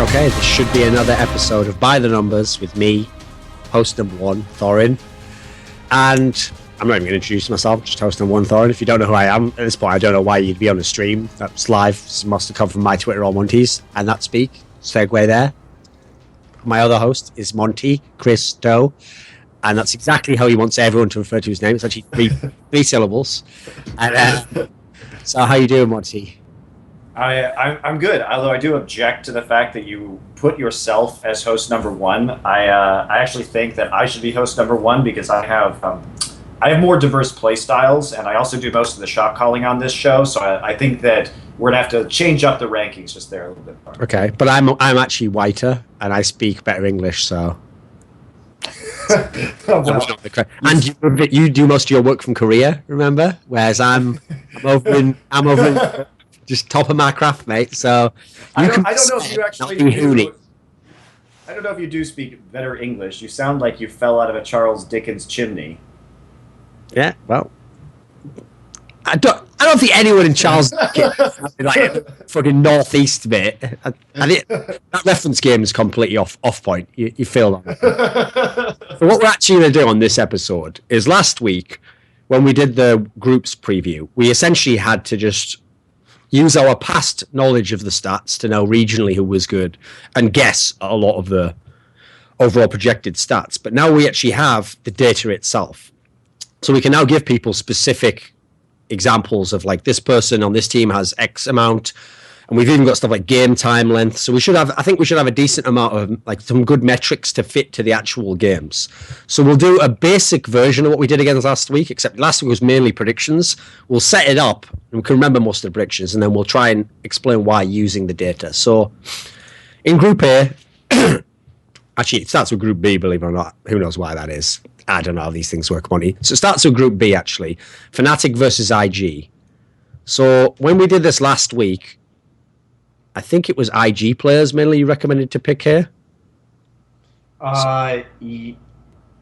Okay, this should be another episode of By the Numbers with me, host number one, Thorin. And I'm not even going to introduce myself, just host number one, Thorin. If you don't know who I am, at this point, I don't know why you'd be on a stream that's live. This must have come from my Twitter or Monty's, and that speak. Segue there. My other host is MonteCristo, and that's exactly how he wants everyone to refer to his name. It's actually three syllables. And, so how you doing, Monty? I'm good, although I do object to the fact that you put yourself as host number one. I actually think that I should be host number one because I have more diverse play styles, and I also do most of the shot calling on this show. So I think that we're gonna have to change up the rankings just there a little bit more. Okay, but I'm actually whiter and I speak better English, so. And you do most of your work from Korea, remember? Whereas I'm over in just top of my craft, mate. So I don't know if you actually do. I don't know if you do speak better English. You sound like you fell out of a Charles Dickens chimney. Yeah, well, I don't think anyone in Charles Dickens like fucking northeast, mate. That reference game is completely off point. You feel that. So what we're actually going to do on this episode is last week when we did the groups preview, we essentially had to just use our past knowledge of the stats to know regionally who was good and guess a lot of the overall projected stats. But now we actually have the data itself. So we can now give people specific examples of like this person on this team has X amount. And we've even got stuff like game time length. So I think we should have a decent amount of like some good metrics to fit to the actual games. So we'll do a basic version of what we did again last week, except last week was mainly predictions. We'll set it up and we can remember most of the predictions, and then we'll try and explain why using the data. So in Group A, actually it starts with Group B, believe it or not. Who knows why that is? I don't know how these things work, Monty. So it starts with Group B, actually. Fnatic versus IG. So when we did this last week, I think it was IG players mainly you recommended to pick here. I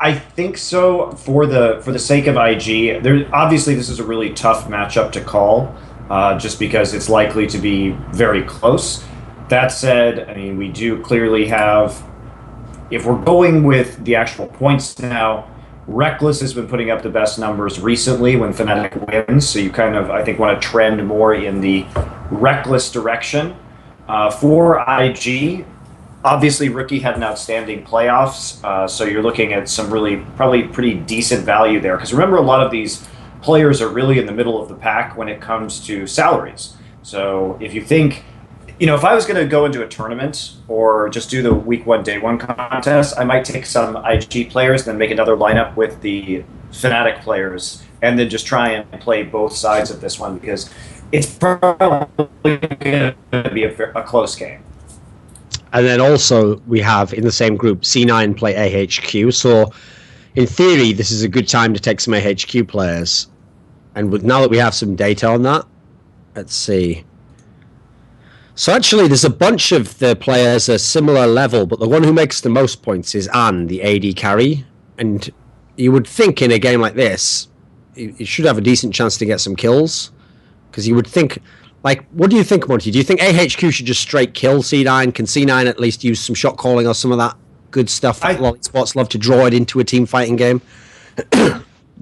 think so. For the sake of IG, obviously this is a really tough matchup to call, just because it's likely to be very close. That said, I mean, we do clearly have, if we're going with the actual points now, Reckless has been putting up the best numbers recently when Fnatic wins, so you kind of, I think, want to trend more in the Reckless direction. For IG, obviously Rookie had an outstanding playoffs, so you're looking at some probably pretty decent value there. Because remember, a lot of these players are really in the middle of the pack when it comes to salaries. So if you think, if I was going to go into a tournament or just do the week one, day one contest, I might take some IG players, then make another lineup with the Fnatic players, and then just try and play both sides of this one, because it's probably going to be a close game. And then also we have in the same group C9 play AHQ. So in theory, this is a good time to take some AHQ players. And now that we have some data on that, let's see. So actually, there's a bunch of the players a similar level, but the one who makes the most points is Anne, the AD carry. And you would think in a game like this, you should have a decent chance to get some kills. Because you would think, like, what do you think, Monty? Do you think AHQ should just straight kill C9? Can C9 at least use some shot calling or some of that good stuff that LoL sports love to draw it into a team fighting game?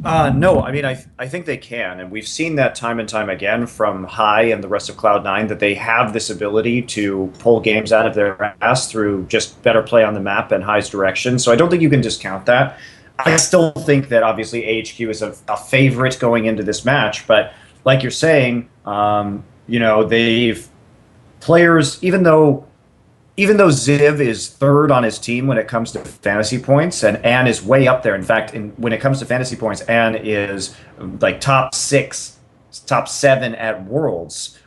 No, I mean, I think they can. And we've seen that time and time again from High and the rest of Cloud9, that they have this ability to pull games out of their ass through just better play on the map and High's direction. So I don't think you can discount that. I still think that obviously AHQ is a favorite going into this match, but like you're saying, they've players, even though Ziv is third on his team when it comes to fantasy points, and Anne is way up there. In fact, when it comes to fantasy points, Anne is like top 6, top 7 at Worlds.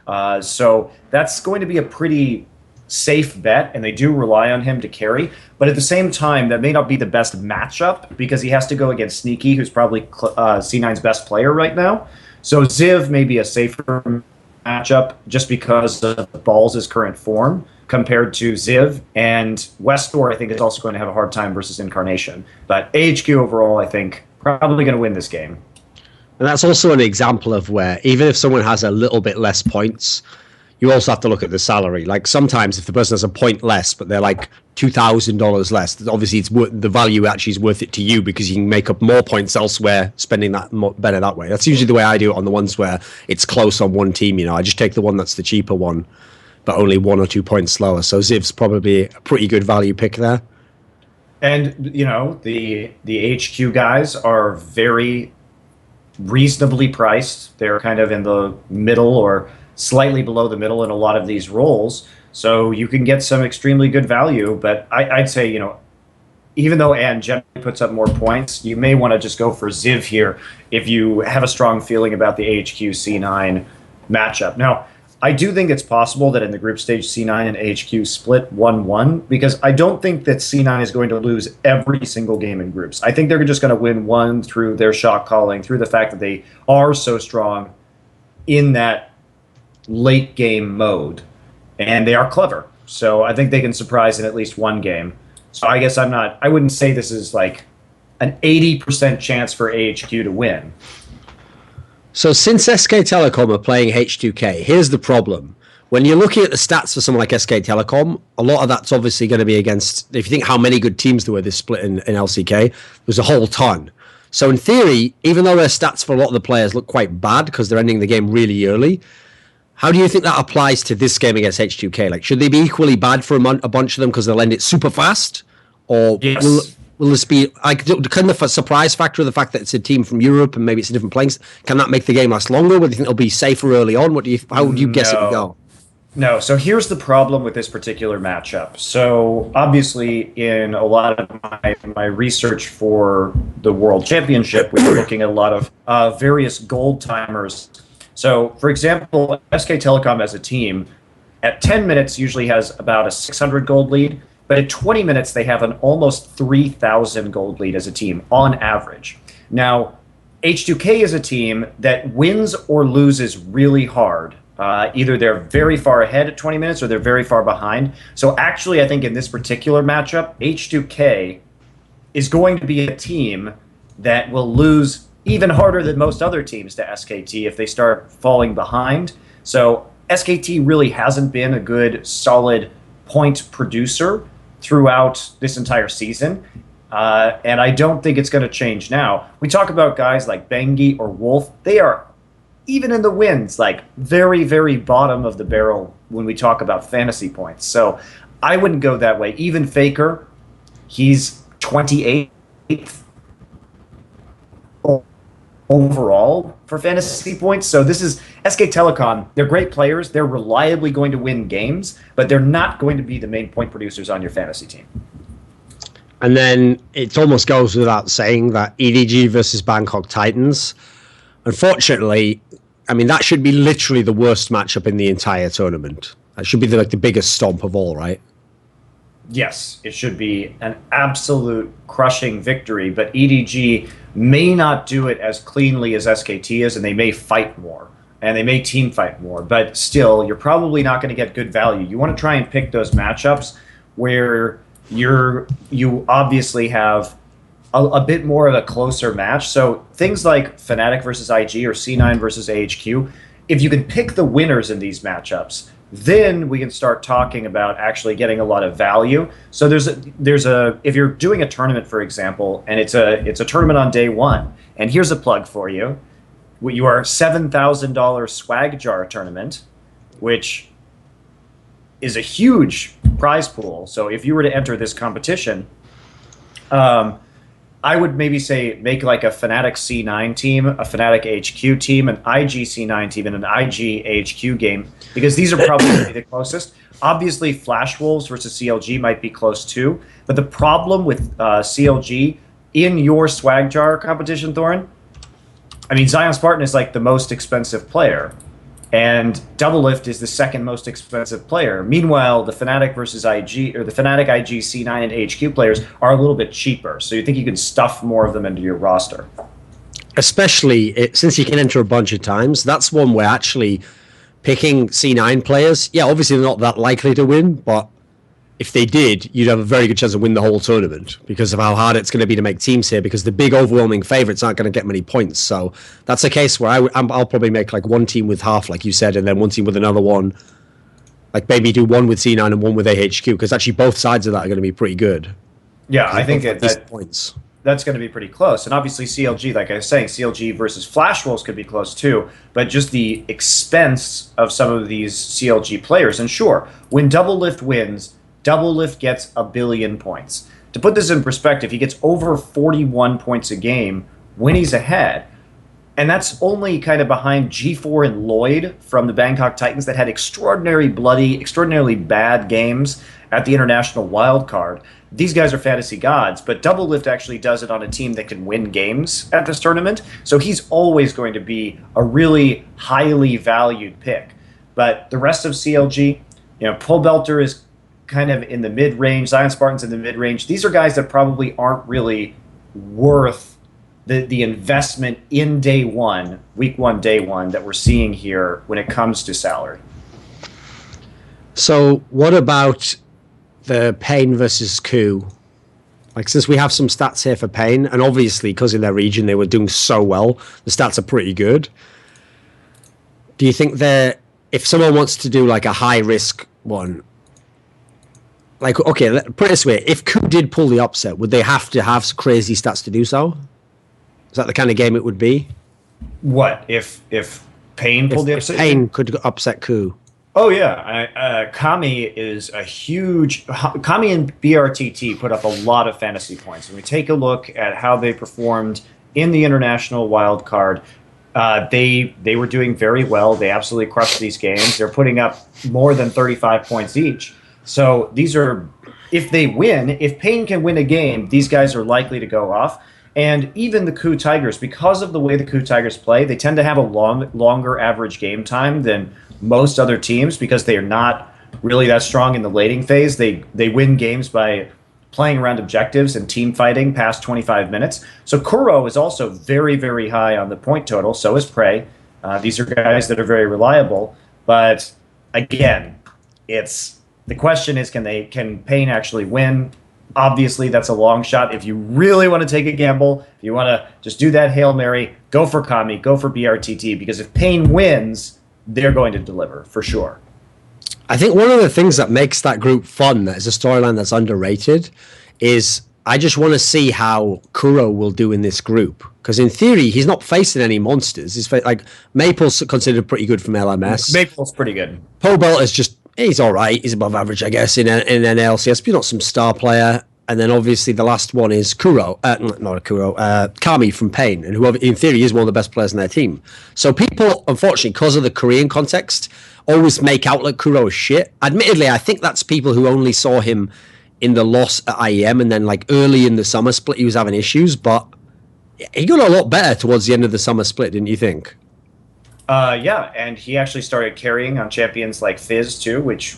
So that's going to be a pretty safe bet, and they do rely on him to carry. But at the same time, that may not be the best matchup because he has to go against Sneaky, who's probably C9's best player right now. So Ziv may be a safer matchup just because of Balls' current form compared to Ziv. And Westor, I think, is also going to have a hard time versus Incarnation. But AHQ overall, I think, probably going to win this game. And that's also an example of where, even if someone has a little bit less points, you also have to look at the salary. Like sometimes if the person has a point less, but they're like $2,000 less, obviously it's the value actually is worth it to you because you can make up more points elsewhere, spending that better that way. That's usually the way I do it on the ones where it's close on one team. I just take the one that's the cheaper one, but only 1 or 2 points lower. So Ziv's probably a pretty good value pick there. And the HQ guys are very reasonably priced. They're kind of in the middle or slightly below the middle in a lot of these roles. So you can get some extremely good value. But I'd say, even though Ann generally puts up more points, you may want to just go for Ziv here if you have a strong feeling about the HQ C9 matchup. Now, I do think it's possible that in the group stage C9 and HQ split 1-1 because I don't think that C9 is going to lose every single game in groups. I think they're just going to win one through their shot calling, through the fact that they are so strong in that late game mode, and they are clever. So I think they can surprise in at least one game. So I guess I wouldn't say this is like an 80% chance for AHQ to win. So since SK Telecom are playing H2K, here's the problem. When you're looking at the stats for someone like SK Telecom, a lot of that's obviously going to be against, if you think how many good teams there were this split in LCK, there's a whole ton. So in theory, even though their stats for a lot of the players look quite bad because they're ending the game really early, how do you think that applies to this game against H2K? Like, should they be equally bad for a bunch of them because they'll end it super fast? Or yes. Will this be like, can the surprise factor of the fact that it's a team from Europe and maybe it's a different playing, can that make the game last longer? Or do you think it'll be safer early on? How would you guess it would go? No. So here's the problem with this particular matchup. So obviously, in a lot of my research for the World Championship, we were looking at a lot of various gold timers. So, for example, SK Telecom as a team, at 10 minutes usually has about a 600 gold lead. But at 20 minutes, they have an almost 3,000 gold lead as a team on average. Now, H2K is a team that wins or loses really hard. Either they're very far ahead at 20 minutes or they're very far behind. So actually, I think in this particular matchup, H2K is going to be a team that will lose even harder than most other teams to SKT if they start falling behind. So SKT really hasn't been a good, solid point producer throughout this entire season, and I don't think it's going to change now. We talk about guys like Bengi or Wolf. They are, even in the wins, like very, very bottom of the barrel when we talk about fantasy points. So I wouldn't go that way. Even Faker, he's 28th overall for fantasy points. So this is SK Telecom. They're great players. They're reliably going to win games, but they're not going to be the main point producers on your fantasy team. And then it almost goes without saying that EDG versus Bangkok Titans, unfortunately, I mean, that should be literally the worst matchup in the entire tournament. That should be the biggest stomp of all, right? Yes, it should be an absolute crushing victory, but EDG may not do it as cleanly as SKT is, and they may fight more, and they may team fight more, but still, you're probably not going to get good value. You want to try and pick those matchups where you obviously have a bit more of a closer match. So things like Fnatic versus IG or C9 versus AHQ, if you can pick the winners in these matchups, then we can start talking about actually getting a lot of value. So there's a if you're doing a tournament, for example, and it's a tournament on day one, and here's a plug for you. Your $7,000 swag jar tournament, which is a huge prize pool. So if you were to enter this competition, I would maybe say make like a Fnatic C9 team, a Fnatic HQ team, an IG C9 team, and an IG HQ game, because these are probably the closest. Obviously, Flash Wolves versus CLG might be close too, but the problem with CLG in your swag jar competition, Thorin, I mean, Zion Spartan is like the most expensive player, and Doublelift is the second most expensive player. Meanwhile, the Fnatic versus IG, or the Fnatic IG C9 and HQ players are a little bit cheaper. So you think you can stuff more of them into your roster. Especially since you can enter a bunch of times, that's one where actually picking C9 players, yeah, obviously they're not that likely to win, but if they did, you'd have a very good chance to win the whole tournament because of how hard it's going to be to make teams here, because the big overwhelming favorites aren't going to get many points. So that's a case where I'll probably make like one team with half, like you said, and then one team with another one, Like maybe do one with C9 and one with AHQ, because actually both sides of that are going to be pretty good. Yeah, I think that points. That's going to be pretty close. And obviously CLG, like I was saying, CLG versus Flash Wolves could be close too. But just the expense of some of these CLG players. And sure, when Double Lift wins, Double Lift gets 1 billion points. To put this in perspective, he gets over 41 points a game when he's ahead. And that's only kind of behind G4 and Lloyd from the Bangkok Titans that had extraordinarily bloody, extraordinarily bad games at the international wild card. These guys are fantasy gods, but Double Lift actually does it on a team that can win games at this tournament. So he's always going to be a really highly valued pick. But the rest of CLG, Pole Belter is kind of in the mid-range, Zion Spartan's in the mid-range. These are guys that probably aren't really worth the investment in day one, week one, day one, that we're seeing here when it comes to salary. So what about the Pain versus Coup? Like, since we have some stats here for Pain, and obviously because in their region they were doing so well, the stats are pretty good. Do you think if someone wants to do like a high risk one, like, okay, put it this way, if Coup did pull the upset, would they have to have crazy stats to do so? Is that the kind of game it would be? What if Pain pulled the upset? Pain could upset Coup. Oh yeah, Kami is a huge. Kami and BRTT put up a lot of fantasy points. When we take a look at how they performed in the international wild card, they were doing very well. They absolutely crushed these games. They're putting up more than 35 points each. So these are, if they win, if Pain can win a game, these guys are likely to go off. And even the Coup Tigers, because of the way the Coup Tigers play, they tend to have a longer average game time than most other teams because they are not really that strong in the lating phase. They win games by playing around objectives and team fighting past 25 minutes. So Kuro is also very, very high on the point total. So is Prey. These are guys that are very reliable. But again, the question is, can Pain actually win? Obviously, that's a long shot. If you really want to take a gamble, if you want to just do that Hail Mary, go for Kami, go for BRTT, because if Pain wins, they're going to deliver, for sure. I think one of the things that makes that group fun, that is a storyline that's underrated, is I just want to see how Kuro will do in this group. Because in theory, he's not facing any monsters. He's like Maple's considered pretty good from LMS. Maple's pretty good. Pole Belt is just, he's all right. He's above average, I guess, in an LCS, but not some star player. And then obviously the last one is Kuro, not a Kuro, Kami from Pain, and who in theory is one of the best players in their team. So people, unfortunately, because of the Korean context, always make out like Kuro is shit. Admittedly, I think that's people who only saw him in the loss at IEM, and then like early in the summer split he was having issues, but he got a lot better towards the end of the summer split, didn't you think? Yeah, and he actually started carrying on champions like Fizz too, which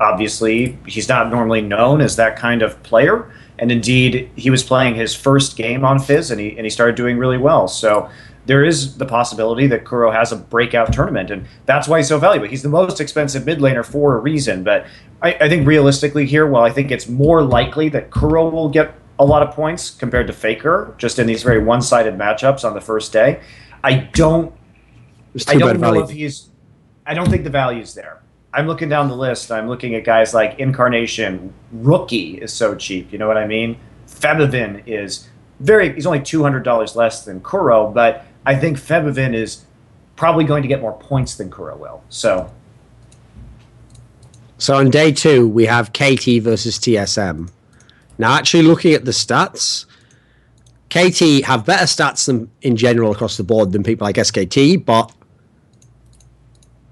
obviously, he's not normally known as that kind of player, and indeed, he was playing his first game on Fizz, and he started doing really well. So there is the possibility that Kuro has a breakout tournament, and that's why he's so valuable. He's the most expensive mid laner for a reason, but I think realistically here, while I think it's more likely that Kuro will get a lot of points compared to Faker, just in these very one-sided matchups on the first day, I don't know if I don't think the value's there. I'm looking down the list. I'm looking at guys like Incarnation. Rookie is so cheap. You know what I mean? Febivin is he's only $200 less than Kuro, but I think Febivin is probably going to get more points than Kuro will. So on day 2, we have KT versus TSM. Now, actually looking at the stats, KT have better stats than in general across the board than people like SKT, but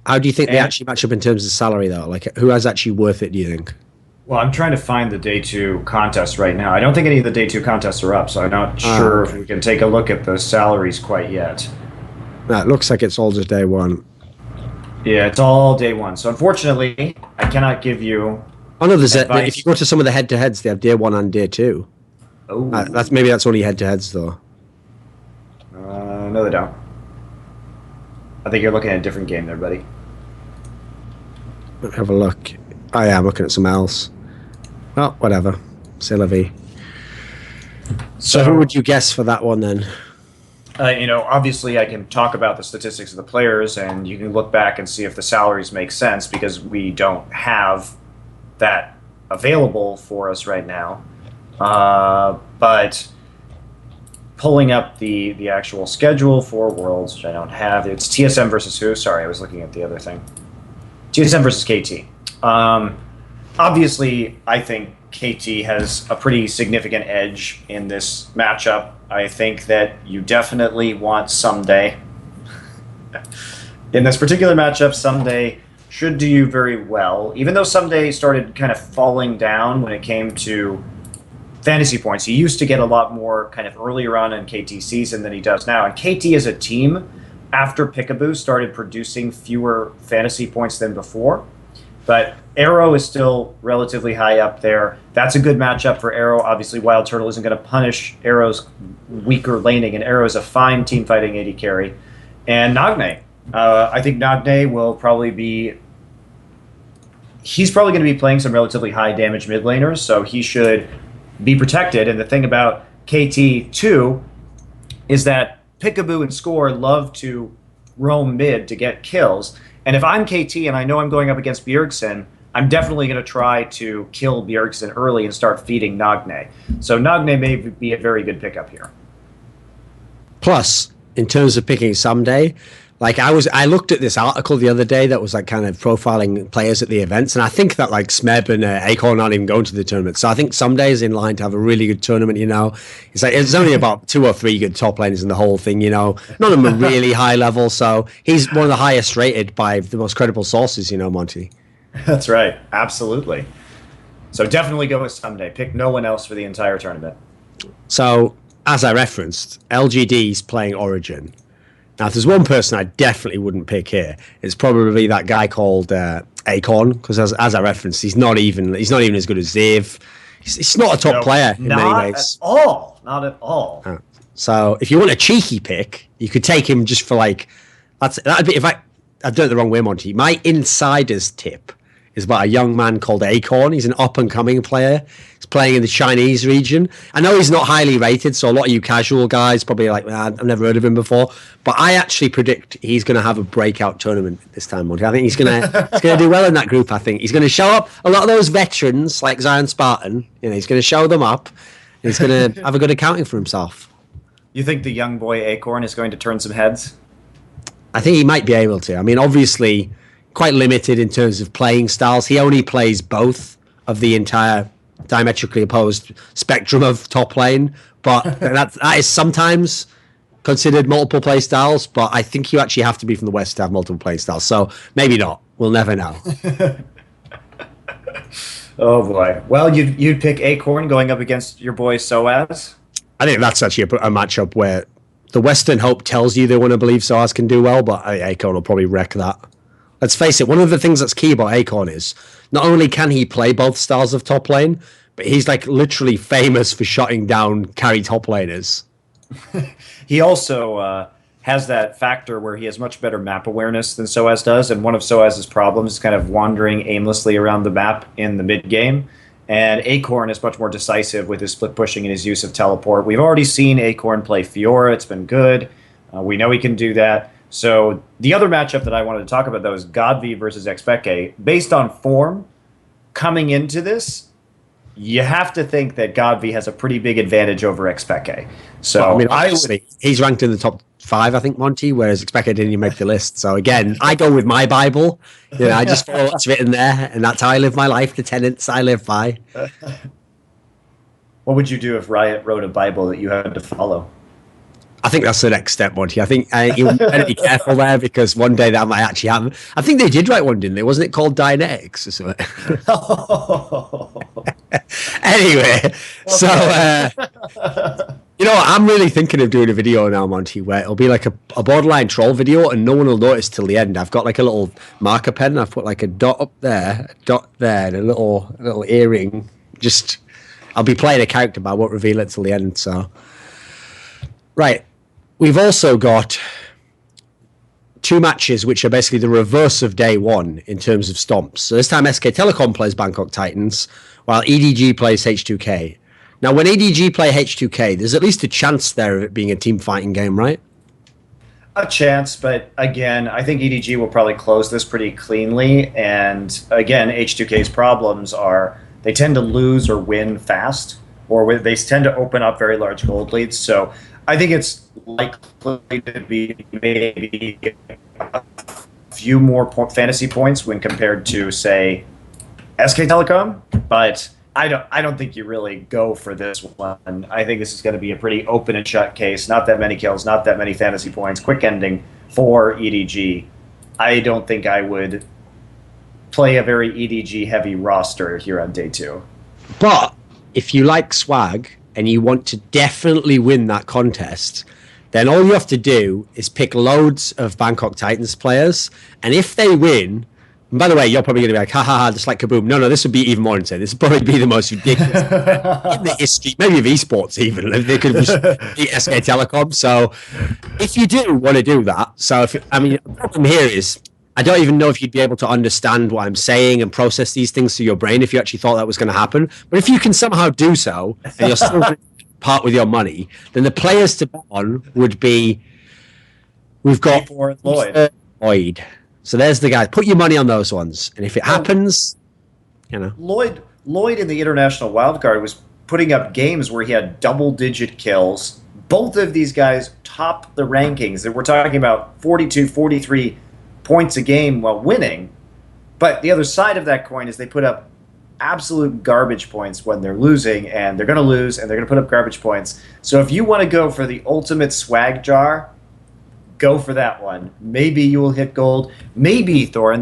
how do you think they actually match up in terms of salary, though? Like, who has actually worth it, do you think? Well, I'm trying to find the day 2 contest right now. I don't think any of the day 2 contests are up, so I'm not sure if we can take a look at the salaries quite yet. No, it looks like it's all just day 1. Yeah, it's all day 1. So unfortunately, I cannot give you. Oh no, if you go to some of the head-to-heads, they have day 1 and day 2. Oh, that's only head-to-heads though. No, they don't. I think you're looking at a different game there, buddy. Let me have a look. Oh yeah, I'm looking at something else. Oh, whatever. C'est la vie. So who would you guess for that one then? Obviously I can talk about the statistics of the players, and you can look back and see if the salaries make sense because we don't have that available for us right now. But pulling up the actual schedule for Worlds, which I don't have, it's TSM versus who? Sorry, I was looking at the other thing. TSM versus KT. Obviously, I think KT has a pretty significant edge in this matchup. I think that you definitely want Someday. In this particular matchup, Someday should do you very well, even though Someday started kind of falling down when it came to fantasy points. He used to get a lot more kind of earlier on in KT season than he does now. And KT as a team, after Peekaboo, started producing fewer fantasy points than before. But Arrow is still relatively high up there. That's a good matchup for Arrow. Obviously, Wild Turtle isn't going to punish Arrow's weaker laning, and Arrow is a fine team-fighting AD carry. And Nagne. I think Nagne will probably be... He's probably going to be playing some relatively high-damage mid laners, so he should be protected. And the thing about KT, too, is that Peekaboo and Score love to roam mid to get kills. And if I'm KT and I know I'm going up against Bjergsen, I'm definitely going to try to kill Bjergsen early and start feeding Nagne. So Nagne may be a very good pickup here. Plus, in terms of picking Someday, like I looked at this article the other day that was like kind of profiling players at the events, and I think that like Smeb and Acorn aren't even going to the tournament. So I think Someday is in line to have a really good tournament. It's like it's only about 2 or 3 good top laners in the whole thing. None of them are really high level, so he's one of the highest rated by the most credible sources. Monty. That's right, absolutely. So definitely go with Someday. Pick no one else for the entire tournament. So as I referenced, LGD's playing Origin. Now, if there's one person I definitely wouldn't pick here, it's probably that guy called Acorn, because as I referenced, he's not even as good as Ziv. He's not a top player in many ways. Not at all. So if you want a cheeky pick, you could take him just for like that'd be if I've done it the wrong way, Monty. My insider's tip is about a young man called Acorn. He's an up-and-coming player. He's playing in the Chinese region. I know he's not highly rated, so a lot of you casual guys probably like, I've never heard of him before. But I actually predict he's going to have a breakout tournament this time, Monty. I think he's going to do well in that group, I think. He's going to show up a lot of those veterans, like Zion Spartan. He's going to show them up. And he's going to have a good accounting for himself. You think the young boy Acorn is going to turn some heads? I think he might be able to. I mean, obviously quite limited in terms of playing styles. He only plays both of the entire diametrically opposed spectrum of top lane, but that is sometimes considered multiple play styles, but I think you actually have to be from the West to have multiple play styles, so maybe not. We'll never know. Oh boy. Well, you'd pick Acorn going up against your boy Soaz? I think that's actually a matchup where the Western Hope tells you they want to believe Soaz can do well, but Acorn will probably wreck that. Let's face it, one of the things that's key about Acorn is not only can he play both styles of top lane, but he's like literally famous for shutting down carry top laners. He also has that factor where he has much better map awareness than Soaz does, and one of Soaz's problems is kind of wandering aimlessly around the map in the mid game. And Acorn is much more decisive with his split pushing and his use of teleport. We've already seen Acorn play Fiora. It's been good. We know he can do that. So the other matchup that I wanted to talk about, though, is Godvi versus Xpeke. Based on form, coming into this, you have to think that Godvi has a pretty big advantage over Xpeke. So well, I mean, obviously, he's ranked in the top 5, I think, Monty, whereas Xpeke didn't even make the list. So again, I go with my Bible. I just follow what's written there, and that's how I live my life, the tenets I live by. What would you do if Riot wrote a Bible that you had to follow? I think that's the next step, Monty. I think you better be careful there, because one day that might actually happen. I think they did write one, didn't they? Wasn't it called Dianetics or something? Anyway, so I'm really thinking of doing a video now, Monty, where it'll be like a borderline troll video, and no one will notice till the end. I've got like a little marker pen. I've put like a dot up there, a dot there, and a little earring. Just, I'll be playing a character, but I won't reveal it till the end. So, right. We've also got 2 matches which are basically the reverse of day one in terms of stomps. So this time SK Telecom plays Bangkok Titans, while EDG plays H2K. Now, when EDG play H2K, there's at least a chance there of it being a team fighting game, right? A chance, but again, I think EDG will probably close this pretty cleanly. And again, H2K's problems are they tend to lose or win fast, or they tend to open up very large gold leads. So I think it's likely to be maybe a few more fantasy points when compared to, say, SK Telecom, but I don't think you really go for this one. I think this is going to be a pretty open and shut case. Not that many kills, not that many fantasy points. Quick ending for EDG. I don't think I would play a very EDG heavy roster here on day 2. But if you like swag and you want to definitely win that contest, then all you have to do is pick loads of Bangkok Titans players, and if they win. And by the way, you're probably going to be like, ha ha ha, just like Kaboom. No, this would be even more insane. This would probably be the most ridiculous in the history, maybe of esports even. They could be SK Telecom. So if you do want to do that, the problem here is I don't even know if you'd be able to understand what I'm saying and process these things through your brain if you actually thought that was going to happen. But if you can somehow do so, and you're still going to part with your money, then the players to bet on would be, we've got Lloyd. So there's the guy. Put your money on those ones, and if it happens, Lloyd in the international wildcard was putting up games where he had double-digit kills. Both of these guys top the rankings. We're talking about 42, 43 points a game while winning. But the other side of that coin is they put up absolute garbage points when they're losing, and they're going to lose, and they're going to put up garbage points. So if you want to go for the ultimate swag jar, go for that one. Maybe you will hit gold. Maybe, Thorin,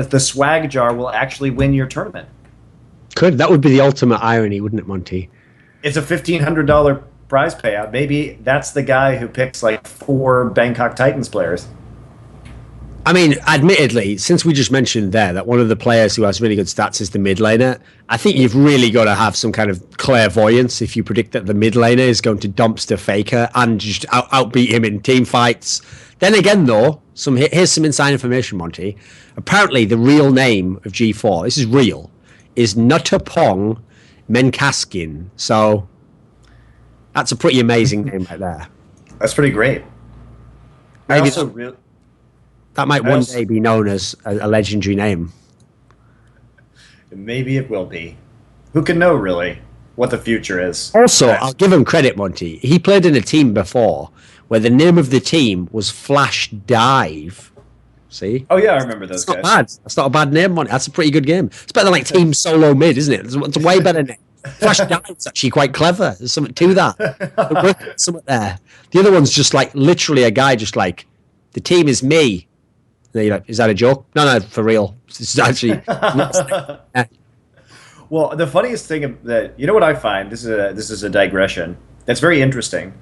the swag jar will actually win your tournament. That would be the ultimate irony, wouldn't it, Monty? It's a $1,500 prize payout. Maybe that's the guy who picks like 4 Bangkok Titans players. I mean, admittedly, since we just mentioned there that one of the players who has really good stats is the mid laner, I think you've really got to have some kind of clairvoyance if you predict that the mid laner is going to dumpster Faker and just outbeat him in team fights. Then again, though, here's some inside information, Monty. Apparently, the real name of G4, this is real, is Nuttapong Menkaskin. So that's a pretty amazing name right there. That's pretty great. Maybe that might one day be known as a legendary name. Maybe it will be. Who can know, really, what the future is? Also, I'll give him credit, Monty. He played in a team before where the name of the team was Flash Dive. See? Oh, yeah, I remember those guys. Not bad. That's not a bad name, Monty. That's a pretty good game. It's better than like Team Solo Mid, isn't it? It's a way better name. Flash Dive's actually quite clever. There's something to that. Something there. The other one's just like literally a guy just like, the team is me. You're like, is that a joke? No, for real. It's actually. Well, the funniest thing that what I find, this is a digression. That's very interesting,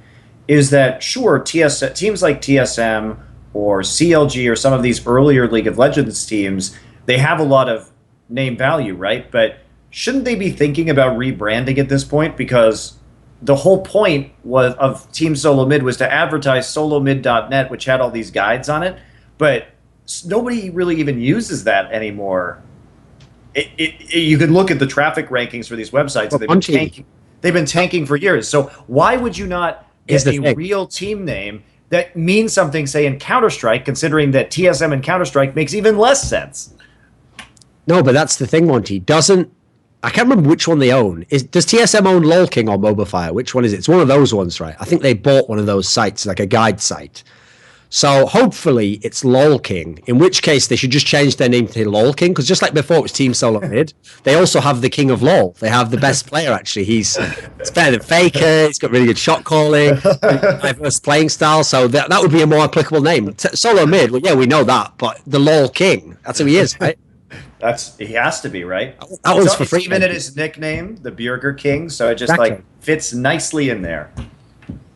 is that sure teams like TSM or CLG or some of these earlier League of Legends teams, they have a lot of name value, right? But shouldn't they be thinking about rebranding at this point? Because the whole point of Team Solo Mid was to advertise solomid.net, which had all these guides on it, but nobody really even uses that anymore. You could look at the traffic rankings for these websites. And they've been tanking for years. So why would you not get a real team name that means something, say, in Counterstrike, considering that TSM and Counterstrike makes even less sense? No, but that's the thing, Monty. I can't remember which one they own. Does TSM own LoL King or MobiFire? Which one is it? It's one of those ones, right? I think they bought one of those sites, like a guide site. So hopefully it's LoL King, in which case they should just change their name to LoL King, because just like before it was Team Solo Mid, they also have the King of LoL. They have the best player, actually. It's better than Faker. He's got really good shot calling, diverse playing style. So that would be a more applicable name. Solo Mid, well, yeah, we know that, but the LoL King, that's who he is, right? He has to be, right? That one's for free. Even in his nickname, the Burger King, so it just fits nicely in there.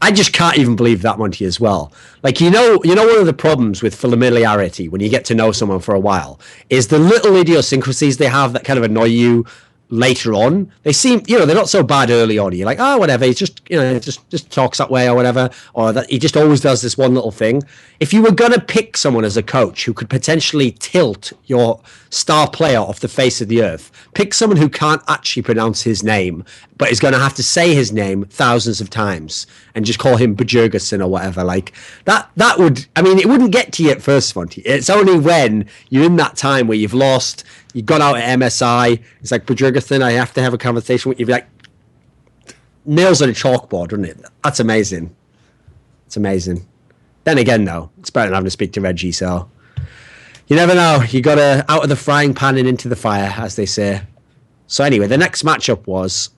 I just can't even believe that, Monty, as well. Like, you know, one of the problems with familiarity when you get to know someone for a while is the little idiosyncrasies they have that kind of annoy you later on. They seem, they're not so bad early on. You're like, oh, whatever. He just, just talks that way or whatever, or that he just always does this one little thing. If you were going to pick someone as a coach who could potentially tilt your star player off the face of the earth, pick someone who can't actually pronounce his name, but is going to have to say his name thousands of times and just call him Bajurgerson or whatever. Like that would, I mean, it wouldn't get to you at first, Monty. It's only when you're in that time where you've lost, you've gone out at MSI, it's like, Bajurgerson, I have to have a conversation with you. You'd be like, nails on a chalkboard, wouldn't it? That's amazing. It's amazing. Then again, though, it's better than having to speak to Reggie, so you never know. You got to out of the frying pan and into the fire, as they say. So anyway, the next matchup was,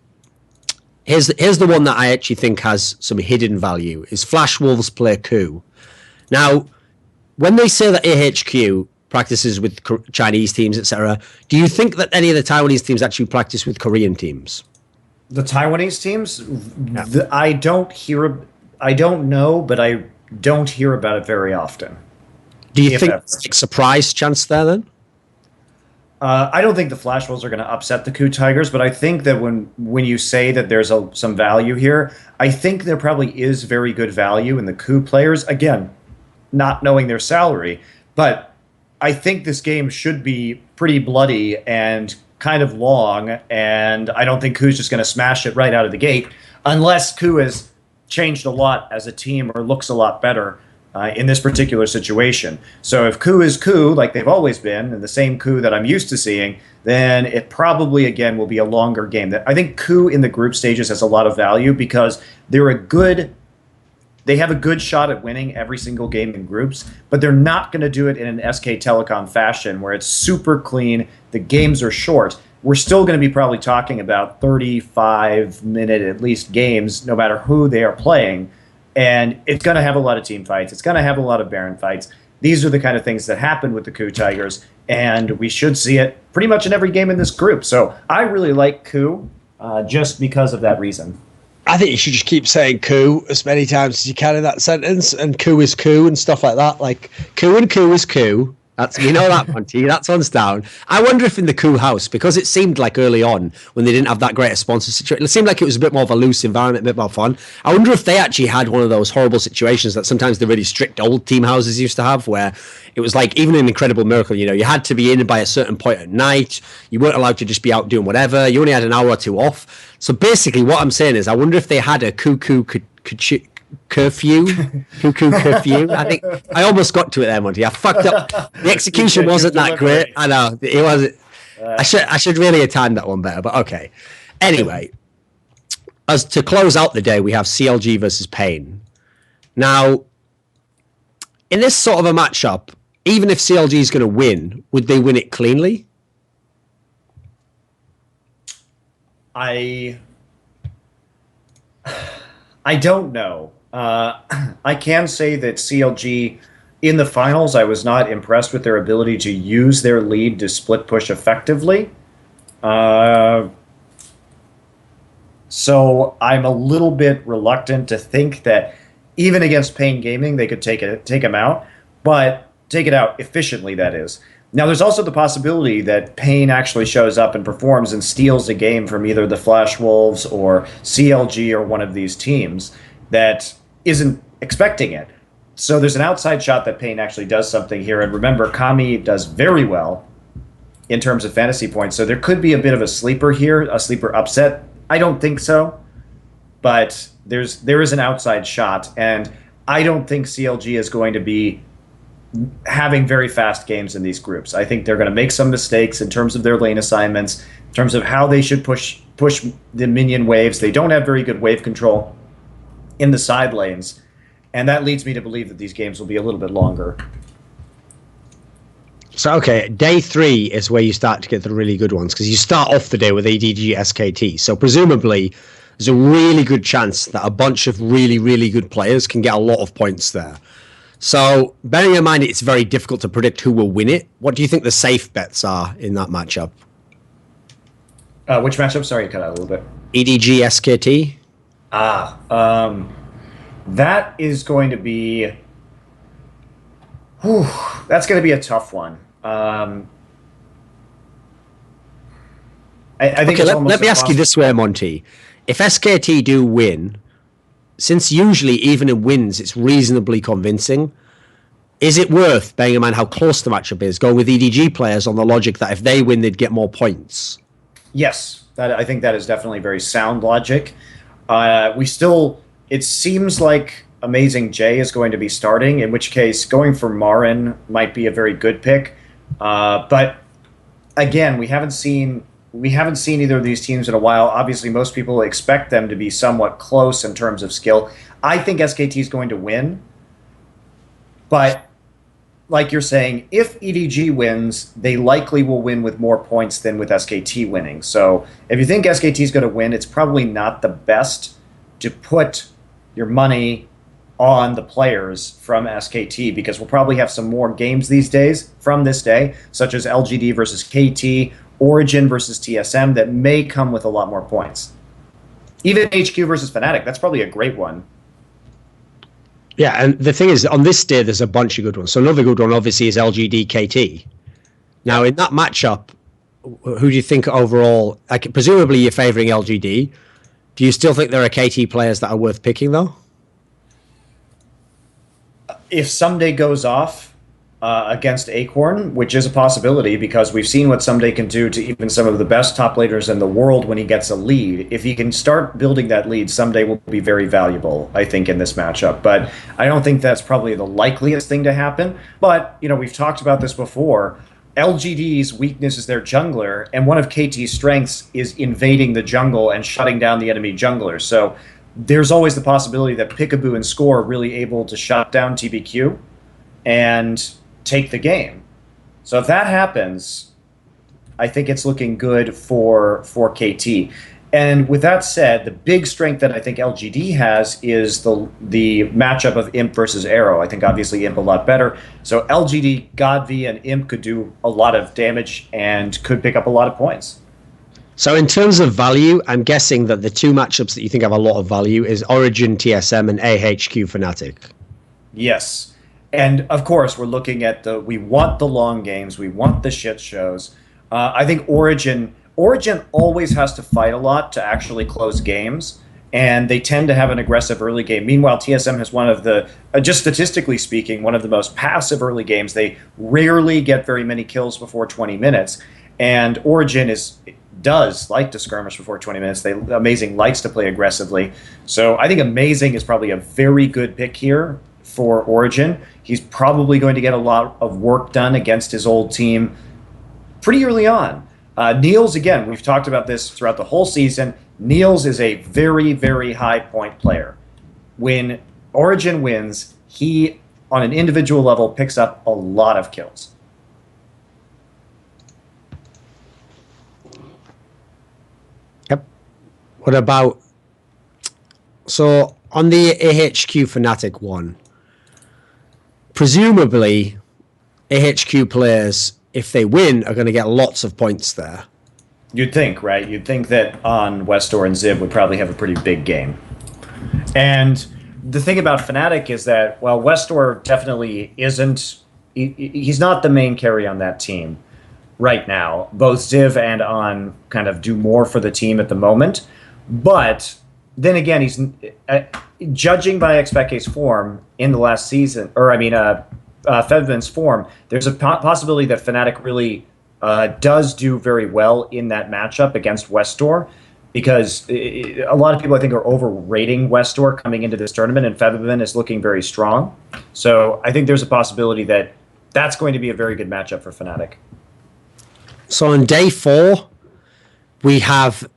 here's the one that I actually think has some hidden value, is Flash Wolves play Coup. Now, when they say that AHQ practices with Chinese teams, etc., do you think that any of the Taiwanese teams actually practice with Korean teams? The Taiwanese teams? Yeah. I don't know, but I don't hear about it very often. Do you think it's a surprise chance there then? I don't think the Flash Wolves are going to upset the Coup Tigers, but I think that when you say that there's some value here, I think there probably is very good value in the Coup players. Again, not knowing their salary, but I think this game should be pretty bloody and kind of long, and I don't think Coup's just going to smash it right out of the gate, unless Coup has changed a lot as a team or looks a lot better in this particular situation. So if Coup is Coup, like they've always been, and the same Coup that I'm used to seeing, then it probably, again, will be a longer game. I think Coup in the group stages has a lot of value because they have a good shot at winning every single game in groups, but they're not going to do it in an SK Telecom fashion where it's super clean, the games are short. We're still going to be probably talking about 35-minute at least games, no matter who they are playing. And it's going to have a lot of team fights. It's going to have a lot of Baron fights. These are the kind of things that happen with the Coup Tigers, and we should see it pretty much in every game in this group. So I really like Coup just because of that reason. I think you should just keep saying coup as many times as you can in that sentence, and coup is coup and stuff like that. Like coup and coup is coup. That's, you know that, Monty. That's on down. I wonder if in the Coup house, because it seemed like early on when they didn't have that great a sponsor situation, it seemed like it was a bit more of a loose environment, a bit more fun. I wonder if they actually had one of those horrible situations that sometimes the really strict old team houses used to have, where it was like, even in Incredible Miracle, you had to be in by a certain point at night. You weren't allowed to just be out doing whatever. You only had an hour or two off. So basically what I'm saying is, I wonder if they had a cuckoo curfew. I think I almost got to it there, Monty. I fucked up. The execution wasn't that great. I know it wasn't. I should really have timed that one better, but okay. Anyway, as to close out the day, we have CLG versus Pain. Now, in this sort of a matchup, even if CLG is going to win, would they win it cleanly? I don't know. I can say that CLG in the finals, I was not impressed with their ability to use their lead to split push effectively. So I'm a little bit reluctant to think that even against Pain Gaming, they could take them out, but take it out efficiently, that is. Now, there's also the possibility that Pain actually shows up and performs and steals a game from either the Flash Wolves or CLG or one of these teams that isn't expecting it. So there's an outside shot that Pain actually does something here. And remember, Kami does very well in terms of fantasy points. So there could be a bit of a sleeper here, a sleeper upset. I don't think so, but there is an outside shot. And I don't think CLG is going to be having very fast games in these groups. I think they're going to make some mistakes in terms of their lane assignments, in terms of how they should push the minion waves. They don't have very good wave control in the side lanes, and that leads me to believe that these games will be a little bit longer. So, okay, day 3 is where you start to get the really good ones, because you start off the day with EDG SKT. So presumably, there's a really good chance that a bunch of really, really good players can get a lot of points there. So, bearing in mind it's very difficult to predict who will win it, what do you think the safe bets are in that matchup? Which matchup? Sorry, you cut out a little bit. EDG SKT? That is going to be... that's going to be a tough one. I think Okay, it's almost let me ask you this way, Monty. If SKT do win, since usually even in wins it's reasonably convincing, is it worth, bearing in mind how close the matchup is, going with EDG players on the logic that if they win they'd get more points? Yes, I think that is definitely very sound logic. It seems like Amazing J is going to be starting, in which case going for Marin might be a very good pick. But again, we haven't seen either of these teams in a while. Obviously, most people expect them to be somewhat close in terms of skill. I think SKT is going to win, but like you're saying, if EDG wins, they likely will win with more points than with SKT winning. So if you think SKT is going to win, it's probably not the best to put your money on the players from SKT, because we'll probably have some more games these days from this day, such as LGD versus KT, Origin versus TSM, that may come with a lot more points. Even HQ versus Fnatic, that's probably a great one. Yeah, and the thing is, on this day, there's a bunch of good ones. So another good one, obviously, is LGD KT. Now, in that matchup, who do you think overall, like, presumably you're favouring LGD. Do you still think there are KT players that are worth picking, though? If Someday goes off against Acorn, which is a possibility because we've seen what Someday can do to even some of the best top laners in the world when he gets a lead. If he can start building that lead, Someday will be very valuable, I think, in this matchup. But I don't think that's probably the likeliest thing to happen. But, you know, we've talked about this before. LGD's weakness is their jungler, and one of KT's strengths is invading the jungle and shutting down the enemy junglers. So there's always the possibility that Peekaboo and Score are really able to shut down TBQ and take the game. So if that happens, I think it's looking good for KT. And with that said, the big strength that I think LGD has is the matchup of Imp versus Arrow. I think obviously Imp a lot better. So LGD, Godv, and Imp could do a lot of damage and could pick up a lot of points. So in terms of value, I'm guessing that the two matchups that you think have a lot of value is Origin TSM and AHQ Fnatic. Yes. And of course, we're looking at we want the long games, we want the shit shows. I think Origin always has to fight a lot to actually close games, and they tend to have an aggressive early game. Meanwhile, TSM has one of the, just statistically speaking, one of the most passive early games. They rarely get very many kills before 20 minutes, and Origin does like to skirmish before 20 minutes. Amazing likes to play aggressively. So I think Amazing is probably a very good pick here for Origin. He's probably going to get a lot of work done against his old team pretty early on. Niels, again, we've talked about this throughout the whole season. Niels is a very, very high point player. When Origin wins, he, on an individual level, picks up a lot of kills. Yep. What about... So, on the AHQ Fnatic one, presumably AHQ players, if they win, are going to get lots of points there. You'd think, right? You'd think that on Westor and Zib would probably have a pretty big game. And the thing about Fnatic is that, well, Westor definitely isn't... He's not the main carry on that team right now. Both Ziv and On kind of do more for the team at the moment. But then again, he's... judging by XPK's form in the last season, or I mean, Fevman's form, there's a possibility that Fnatic really does do very well in that matchup against Westor, because a lot of people, I think, are overrating Westor coming into this tournament, and Fevman is looking very strong. So I think there's a possibility that that's going to be a very good matchup for Fnatic. So on day 4, we have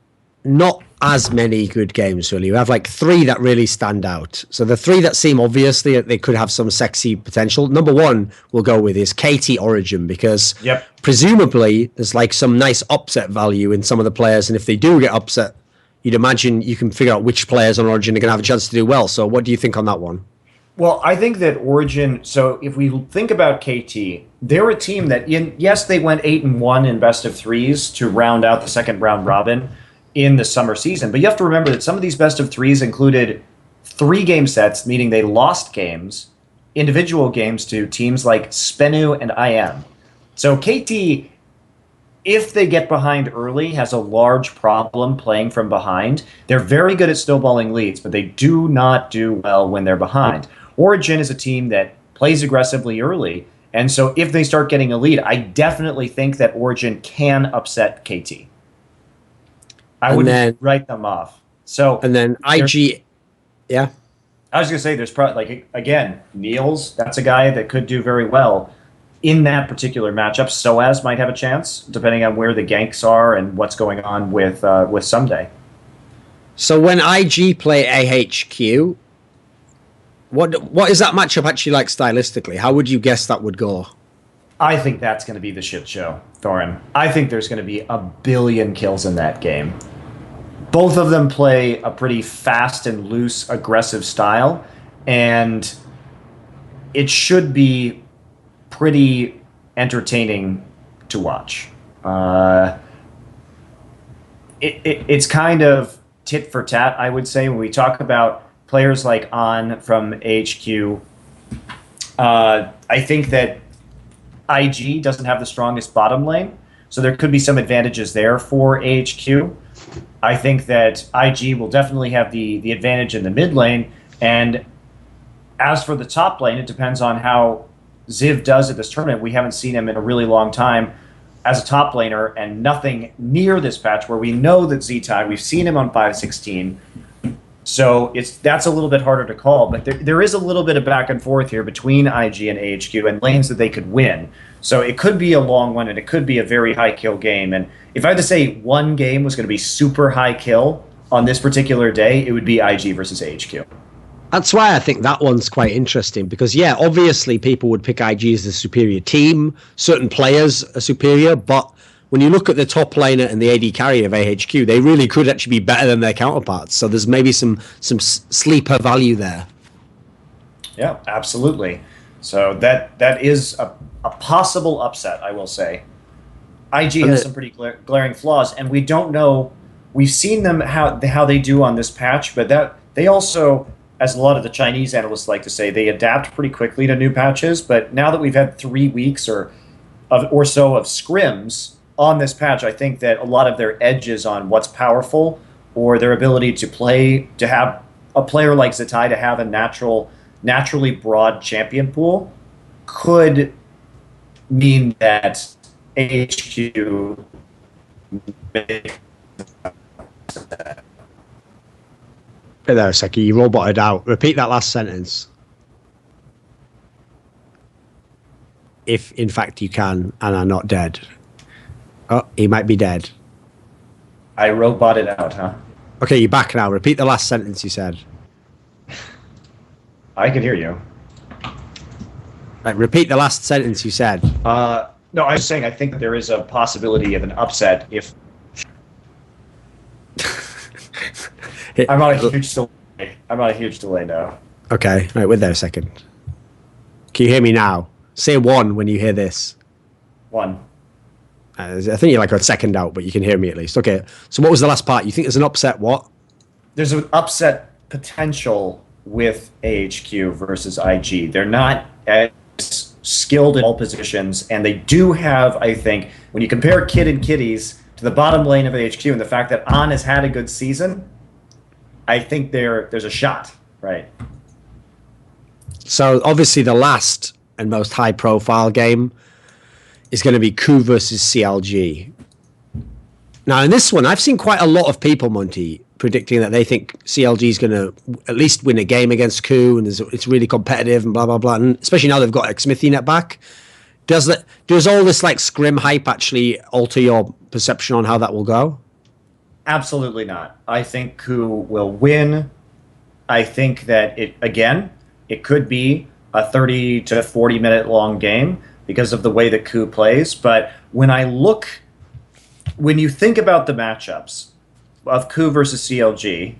not as many good games, really. We have like 3 that really stand out. So the 3 that seem obviously they could have some sexy potential. Number 1 we'll go with is KT Origin, because presumably there's like some nice upset value in some of the players, and if they do get upset, you'd imagine you can figure out which players on Origin are going to have a chance to do well. So what do you think on that one? Well, I think that Origin, so if we think about KT, they're a team that, yes, they went 8-1 in best of 3s to round out the second round robin in the summer season. But you have to remember that some of these best of 3s included 3 game sets, meaning they lost games, individual games, to teams like Spenu and IM. So KT if they get behind early, has a large problem playing from behind. They're very good at snowballing leads, but they do not do well when they're behind. Origin is a team that plays aggressively early, and so if they start getting a lead, I definitely think that Origin can upset KT. I wouldn't write them off. So and then IG, yeah. I was going to say there's probably, like, again, Niels, that's a guy that could do very well in that particular matchup. Soaz might have a chance, depending on where the ganks are and what's going on with Someday. So when IG play AHQ, what is that matchup actually like stylistically? How would you guess that would go? I think that's going to be the shit show, Thorin. I think there's going to be a billion kills in that game. Both of them play a pretty fast and loose, aggressive style, and it should be pretty entertaining to watch. It's kind of tit for tat, I would say, when we talk about players like On from AHQ. I think that IG doesn't have the strongest bottom lane, so there could be some advantages there for AHQ. I think that IG will definitely have the advantage in the mid lane, and as for the top lane, it depends on how Ziv does at this tournament. We haven't seen him in a really long time as a top laner, and nothing near this patch where we know that Z-Tai, we've seen him on 5.16, so that's a little bit harder to call, but there is a little bit of back and forth here between IG and AHQ and lanes that they could win. So it could be a long one, and it could be a very high kill game. And if I had to say one game was going to be super high kill on this particular day, it would be IG versus AHQ. That's why I think that one's quite interesting, because, yeah, obviously people would pick IG as the superior team. Certain players are superior, but when you look at the top laner and the AD carry of AHQ, they really could actually be better than their counterparts. So there's maybe some sleeper value there. Yeah, absolutely. So that is a possible upset, I will say. IG has some pretty glaring flaws, and we don't know. We've seen them how they do on this patch, but that they also, as a lot of the Chinese analysts like to say, they adapt pretty quickly to new patches. But now that we've had 3 weeks or so of scrims on this patch, I think that a lot of their edges on what's powerful or their ability to play, to have a player like Z-Tai to have a naturally broad champion pool could mean that AHQ Wait there a second, you roboted out. Repeat that last sentence. If, in fact, you can and are not dead. Oh, he might be dead. I roboted out, huh? Okay, you're back now. Repeat the last sentence you said. I can hear you. Right, repeat the last sentence you said. No, I was saying I think that there is a possibility of an upset if I'm on a huge delay. I'm on a huge delay now. Okay, right, wait there a second. Can you hear me now? Say 1 when you hear this. 1. I think you're like a second out, but you can hear me at least. Okay, so what was the last part? You think there's an upset what? There's an upset potential with AHQ versus IG. They're not as skilled in all positions, and they do have, I think, when you compare Kid and Kitties to the bottom lane of AHQ and the fact that On has had a good season, I think there's a shot, right? So obviously the last and most high-profile game is going to be Ku versus CLG. Now, in this one, I've seen quite a lot of people, Monty, predicting that they think CLG is going to at least win a game against Ku, and it's really competitive and blah, blah, blah. And especially now they've got Xmithynet back. Does all this like scrim hype actually alter your perception on how that will go? Absolutely not. I think Ku will win. I think that it could be a 30 to 40 minute long game because of the way that Ku plays. But when you think about the matchups of Ku versus CLG,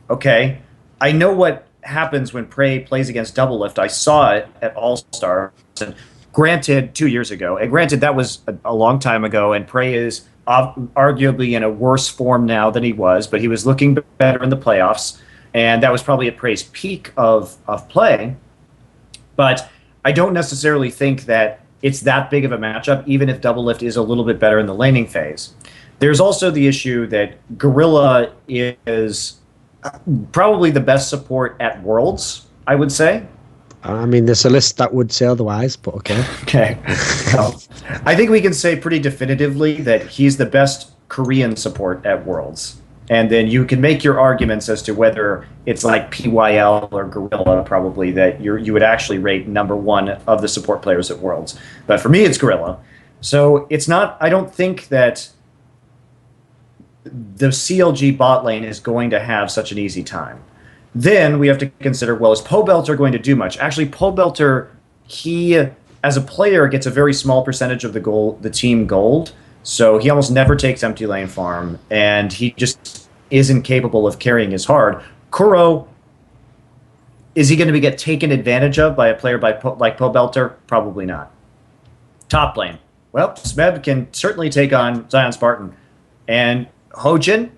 okay, I know what happens when Prey plays against Doublelift. I saw it at All-Stars, and granted, 2 years ago, and granted that was a long time ago, and Prey is arguably in a worse form now than he was, but he was looking better in the playoffs, and that was probably at Prey's peak of play. But I don't necessarily think that it's that big of a matchup, even if Doublelift is a little bit better in the laning phase. There's also the issue that Gorilla is probably the best support at Worlds, I would say. I mean, there's a list that would say otherwise, but okay. Okay. Well, I think we can say pretty definitively that he's the best Korean support at Worlds. And then you can make your arguments as to whether it's like PYL or Gorilla, probably, that you would actually rate number one of the support players at Worlds. But for me, it's Gorilla. So it's not, I don't think that the CLG bot lane is going to have such an easy time. Then we have to consider, well, is Pobelter going to do much? Actually, Pobelter, he, as a player, gets a very small percentage of the team gold. So he almost never takes empty lane farm, and he just isn't capable of carrying his hard. Kuro, is he going to get taken advantage of by a player like Pobelter? Probably not. Top lane. Well, Smeb can certainly take on Zion Spartan. And Hojin,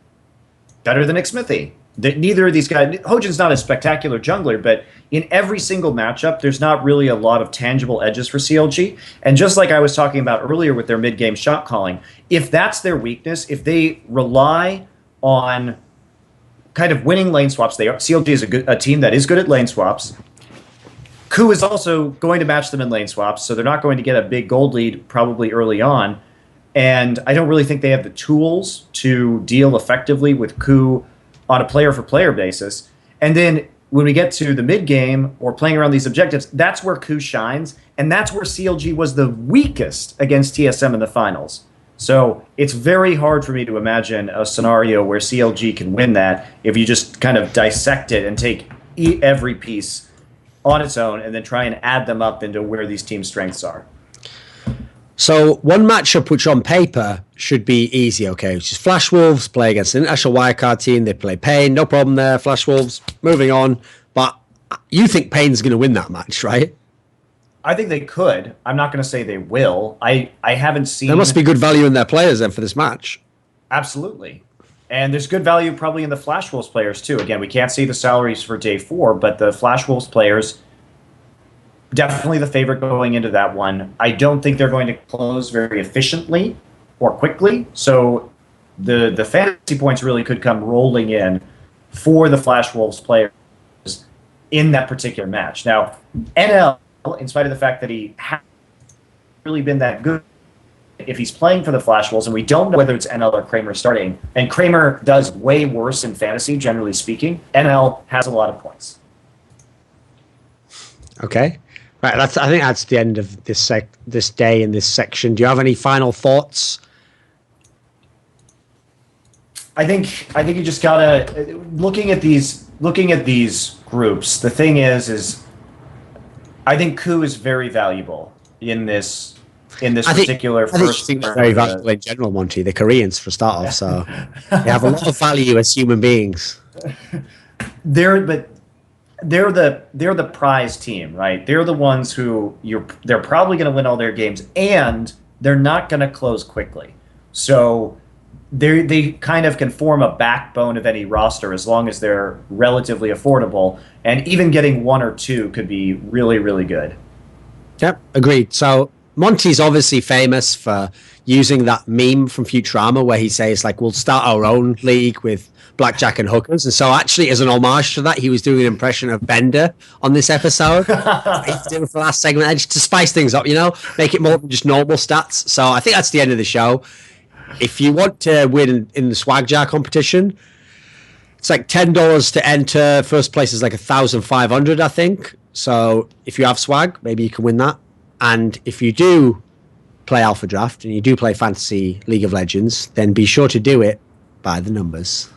better than Xmithy. Neither of these guys, Hojin's not a spectacular jungler, but in every single matchup, there's not really a lot of tangible edges for CLG. And just like I was talking about earlier with their mid-game shot calling, if that's their weakness, if they rely on kind of winning lane swaps, CLG is a team that is good at lane swaps. Ku is also going to match them in lane swaps, so they're not going to get a big gold lead probably early on. And I don't really think they have the tools to deal effectively with Ku on a player-for-player basis. And then when we get to the mid-game or playing around these objectives, that's where Ku shines, and that's where CLG was the weakest against TSM in the finals. So it's very hard for me to imagine a scenario where CLG can win that if you just kind of dissect it and take every piece on its own and then try and add them up into where these team strengths are. So one matchup which on paper should be easy, okay, which is Flash Wolves play against an international wildcard team. They play Pain, no problem there. Flash Wolves, moving on. But you think Pain's going to win that match, right? I think they could. I'm not going to say they will. I haven't seen... There must be good value in their players then for this match. Absolutely. And there's good value probably in the Flash Wolves players too. Again, we can't see the salaries for day 4, but the Flash Wolves players... definitely the favorite going into that one. I don't think they're going to close very efficiently or quickly, so the fantasy points really could come rolling in for the Flash Wolves players in that particular match. Now, NL, in spite of the fact that he hasn't really been that good, if he's playing for the Flash Wolves, and we don't know whether it's NL or Kramer starting, and Kramer does way worse in fantasy, generally speaking, NL has a lot of points. Okay. Right, I think that's the end of this day in this section. Do you have any final thoughts? I think you just gotta looking at these groups. The thing is I think Ku is very valuable in this particular first. I think very valuable in general, Monty. The Koreans for start off, so they have a lot of value as human beings. They're the prize team, right? They're the ones who they're probably going to win all their games, and they're not going to close quickly. So they kind of can form a backbone of any roster as long as they're relatively affordable, and even getting 1 or 2 could be really, really good. Yep, agreed. So Monty's obviously famous for using that meme from Futurama where he says, like, we'll start our own league with blackjack and hookers. And so actually, as an homage to that, he was doing an impression of Bender on this episode. He's doing for the last segment, just to spice things up, make it more than just normal stats. So I think that's the end of the show. If you want to win in the swag jar competition, it's like $10 to enter. First place is like 1,500, I think. So if you have swag, maybe you can win that. And if you do play Alphadraft and you do play Fantasy League of Legends, then be sure to do it by the numbers.